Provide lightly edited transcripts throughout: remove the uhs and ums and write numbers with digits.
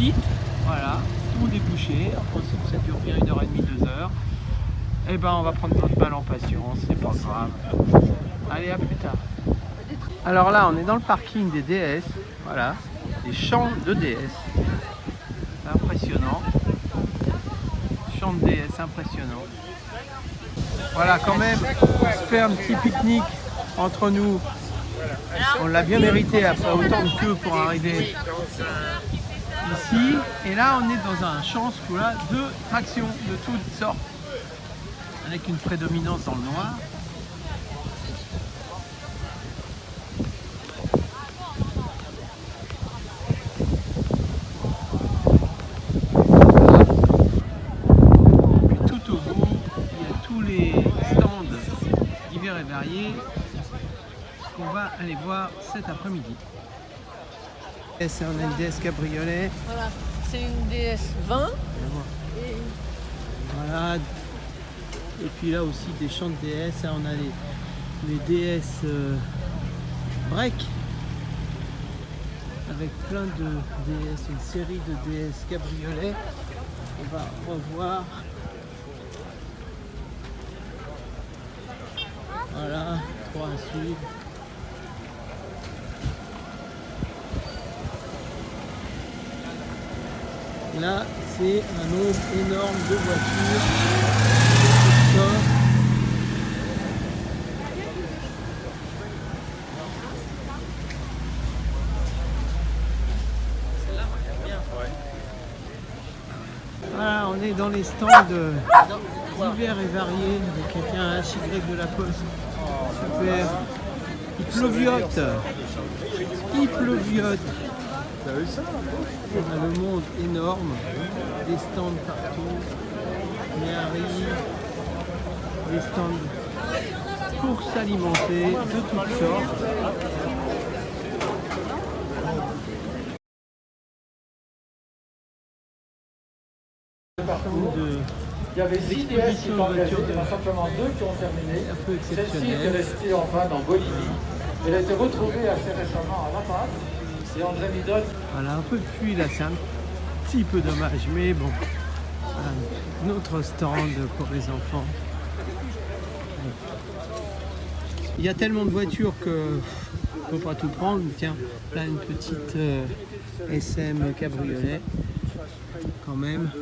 site. Voilà, tout le monde est bouché. Après, ça dure bien 1h30, 2h. Et ben on va prendre notre mal en patience, c'est pas grave. Allez, à plus tard. Alors là, on est dans le parking des DS. Voilà, des champs de DS. Impressionnant. Champs de DS, impressionnant. Voilà, quand même, on se fait un petit pique-nique entre nous. On l'a bien mérité après autant de queue pour arriver ici. Et là, on est dans un champ voilà, de tractions de toutes sortes, avec une prédominance dans le noir. Puis tout au bout, il y a tous les stands divers et variés qu'on va aller voir cet après-midi. Et c'est un DS cabriolet. Voilà, c'est une DS 20. Et... Voilà. Et puis là aussi des champs de DS. Là, on a les DS break avec plein de DS, une série de DS cabriolet. On va revoir. Voilà, 3 à suivre. Là, c'est un nombre énorme de voitures. Voilà, on est dans les stands divers et variés avec un HY de la Poste. Super. Il pleuviote. Il pleuviote. On a le monde énorme, des stands partout, Méhari, des stands pour s'alimenter de toutes sortes. Il y avait 6 DS qui sont engagés, il y en a simplement 2 qui ont terminé. Celle-ci est restée en panne en Bolivie. Elle a été retrouvée assez récemment à La Paz. Et André Midol. Voilà, un peu de pluie là, c'est un petit peu dommage, mais bon. Un autre stand pour les enfants. Il y a tellement de voitures que faut pas tout prendre. Tiens, là une petite SM cabriolet quand même.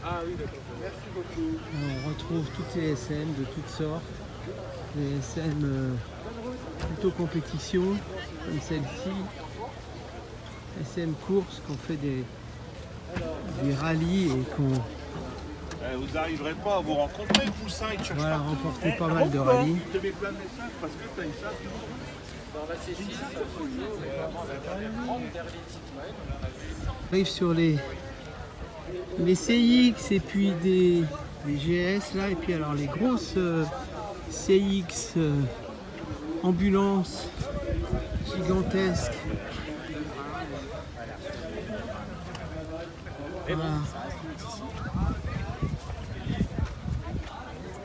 On retrouve toutes les SM de toutes sortes. Les SM plutôt compétition comme celle-ci. SM course qu'on fait des rallyes et qu'on vous n'arriverez pas à vous rencontrer, Poussin, il cherche voilà, remporté pas mal de rallyes. Je te mets plein de messages parce que tu as une salle. On arrive sur les CX et puis des GS là, et puis alors les grosses CX ambulances gigantesques. Voilà.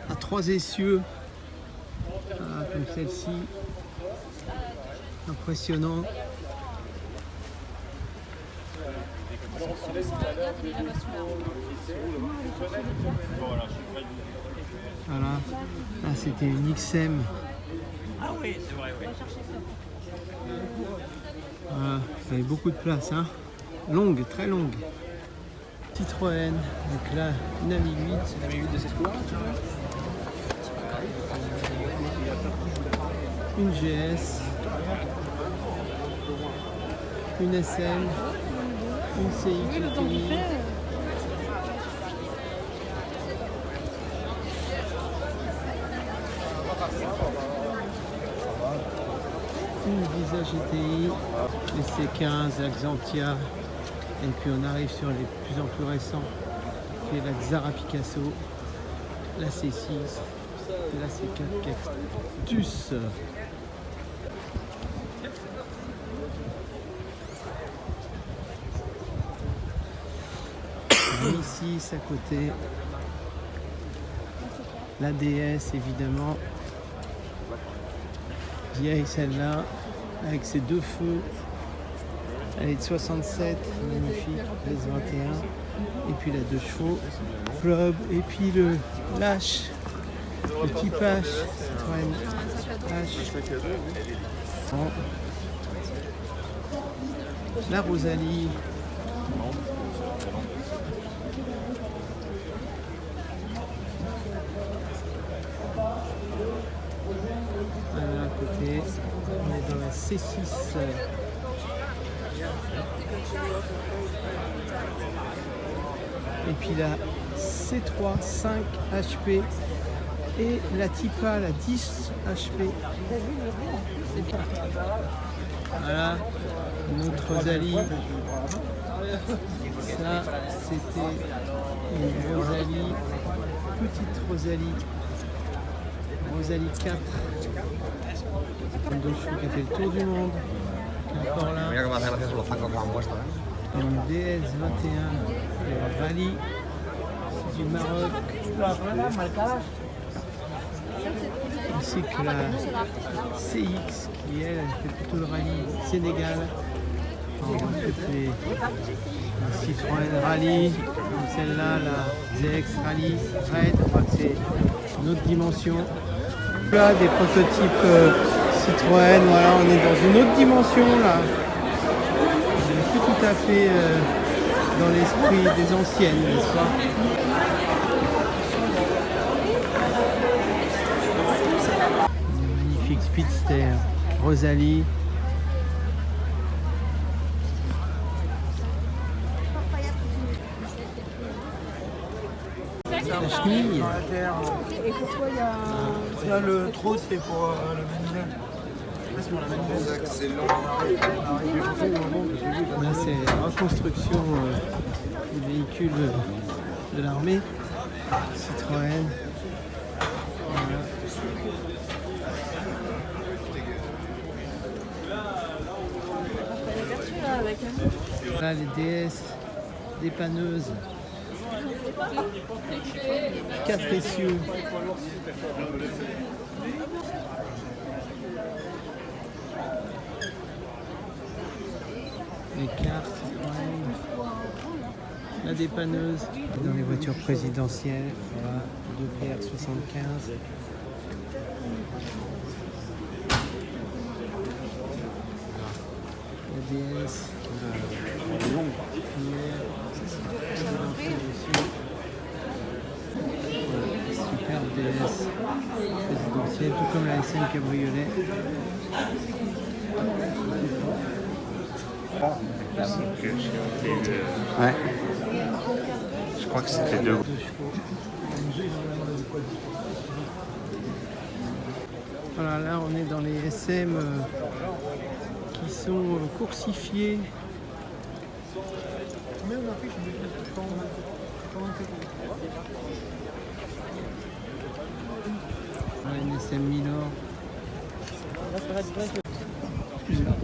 À 3 essieux, voilà, comme celle-ci, impressionnant. Voilà, là c'était une XM. Ah oui, c'est vrai, oui. Voilà, ça avait beaucoup de place, hein. Longue, très longue. Citroën, donc là une Ami 8. C'est la minute de cette couleur, tu vois. Une GS, une SM, une CX GTI, une Visa GTI, les C15, la Xantia, et puis on arrive sur les plus en plus récents, qui est la Xara Picasso, la C6 et la C4 Cactus. Ici, à côté, la DS évidemment, vieille celle-là, avec ses 2 feux, Elle est de 67, magnifique, pèse 21. Et puis la 2 chevaux, Probe. Et puis le Lâche, le type H, Citroën H. Bon. La Rosalie. Voilà, à côté, on est dans la C6. Et puis la C3 5 HP et la Tipa la 10 HP. Voilà, notre Rosalie. Ça, c'était une Rosalie, petite Rosalie. Rosalie 4. Un chevaux qui a fait le tour du monde. Encore là. Une DS21 de rallye. C'est du Maroc. Ainsi que la CX qui elle fait plutôt le rallye Sénégal. Les Citroën Rallye, comme celle-là, la ZX Rallye Red, enfin, c'est une autre dimension. Là, des prototypes Citroën, voilà, on est dans une autre dimension là. On n'est plus tout à fait dans l'esprit des anciennes, n'est-ce pas? Une magnifique Speedster, Rosalie. La chenille. Et pourquoi il y a... Là, le trot, c'est pour le manivelle. C'est pour la manivelle. Là, c'est la reconstruction des véhicules de l'armée. Citroën. Voilà. Là, les DS dépanneuses. 4 essieux. Les cartes, la dépanneuse. Dans les voitures présidentielles, voilà, 2PR75. La DS. Super DS présidentielle, tout comme la SN Cabriolet. Ouais. Je crois que c'était deux. Voilà, là on est dans les SM qui sont coursifiés. Voilà, une SM Milor. Excusez-moi.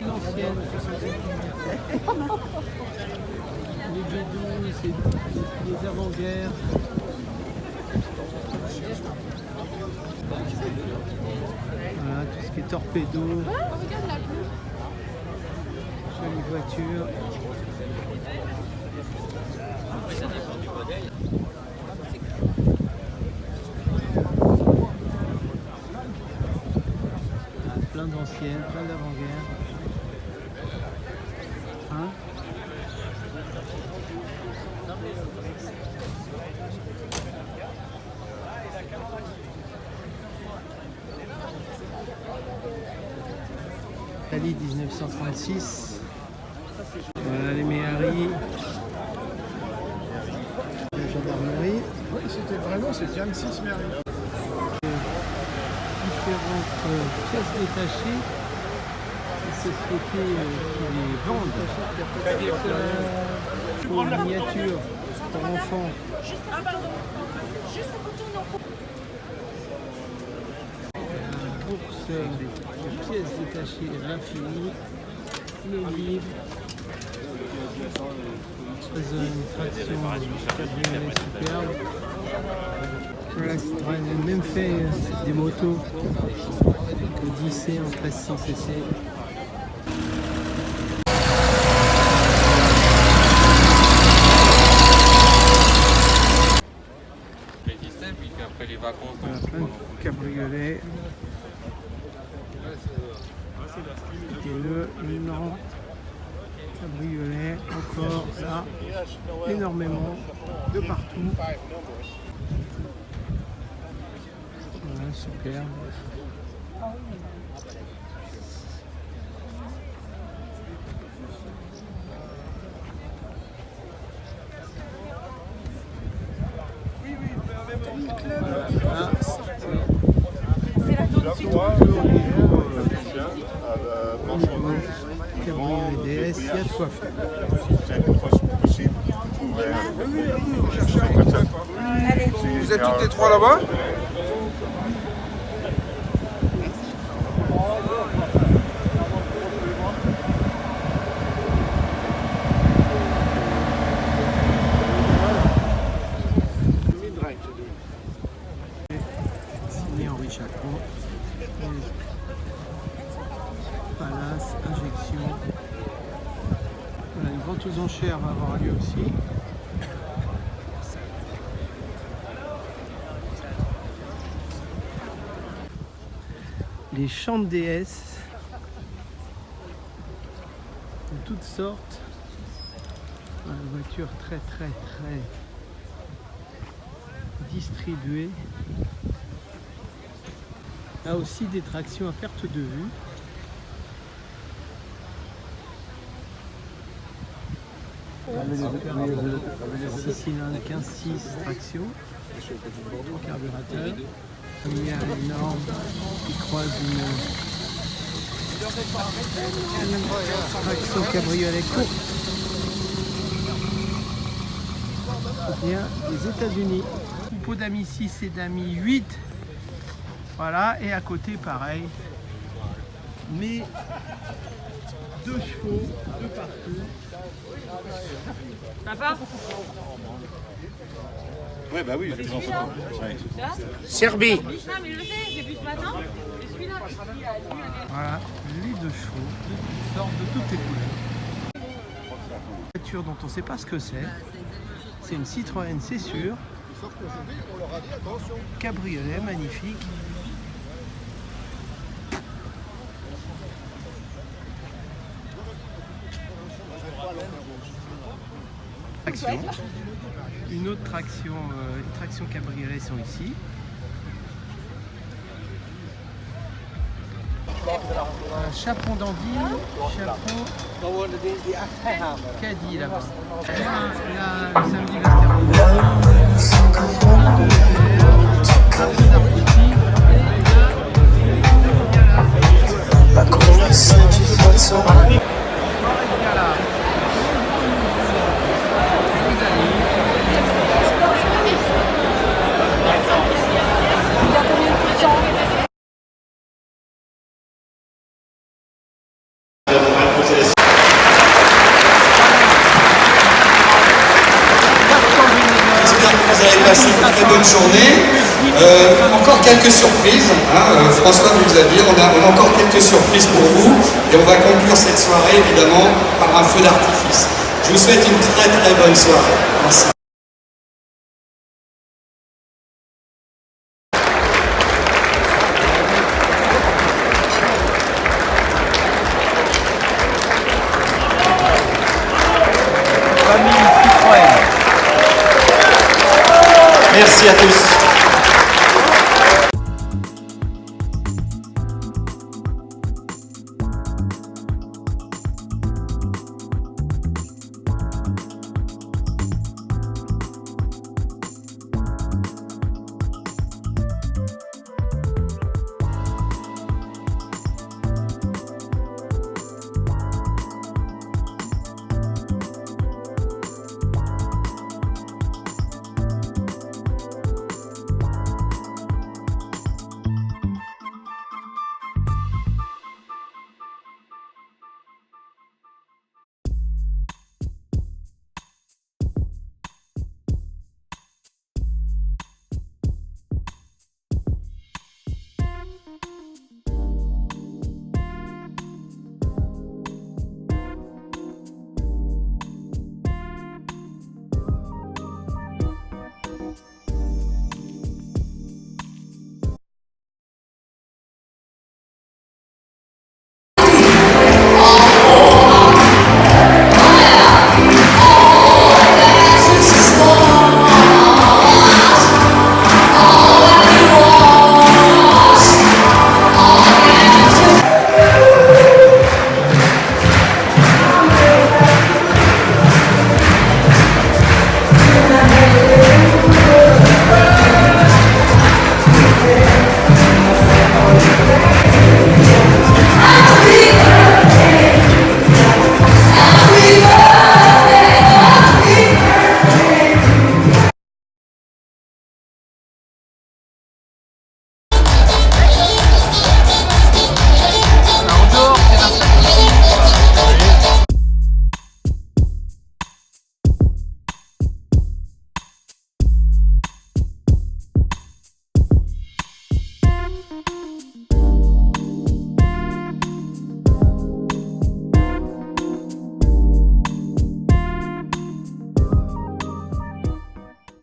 L'ancienne. Les B12, c'est les avant-guerres. Voilà, tout ce qui est torpedo. Jolie voiture. Plein d'anciennes, plein d'avant-guerre. Hein? Italie 1936. Voilà les Méhari. La gendarmerie. Oui, c'était vraiment, c'est Diane 6 Mary. Différentes pièces détachées. Les sociétés qui les vendent. Pour une miniature pour enfants. Bourse de pièces détachées l'infini, le livre, une fraction cabriolet superbe. Voilà, Citroën a même fait des motos Odyssey en 1300 cc. Voilà, plein de cabriolets. Et le énorme cabriolet, encore là, énormément de partout. Voilà, super. Cabriolet DS, il y a de quoi faire. Vous êtes toutes les trois là-bas? Signé Henri Chacron. Palace, injection. Voilà, une vente aux enchères va avoir lieu aussi. Les champs de DS de toutes sortes. Voilà, une voiture très distribuée. Là aussi des tractions à perte de vue. Super, 6 cylindres, 15-6 traction, carburateur. Il y a une norme qui croise une traction cabriolet courte. Bien des États-Unis. Troupeau d'Ami 6 et d'Ami 8. Voilà, et à côté pareil. Mais 2 chevaux de partout. Papa? Ouais, bah oui, j'ai Serbie. Non, mais je le sais, j'ai vu ce matin. Et celui-là. Voilà, les 2 chevaux de toutes sortes, de toutes les couleurs. Une voiture dont on ne sait pas ce que c'est. C'est une Citroën, c'est sûr. Cabriolet, magnifique. Traction. Une autre traction, une traction cabriolet sont ici. Chaperon d'Anville, chaperon Caddy là-bas. Là, le samedi Vous avez passé une très bonne journée. Encore quelques surprises. François nous a dit, on a encore quelques surprises pour vous. Et on va conclure cette soirée évidemment par un feu d'artifice. Je vous souhaite une très bonne soirée. Merci. Famille Citroën. Merci à tous.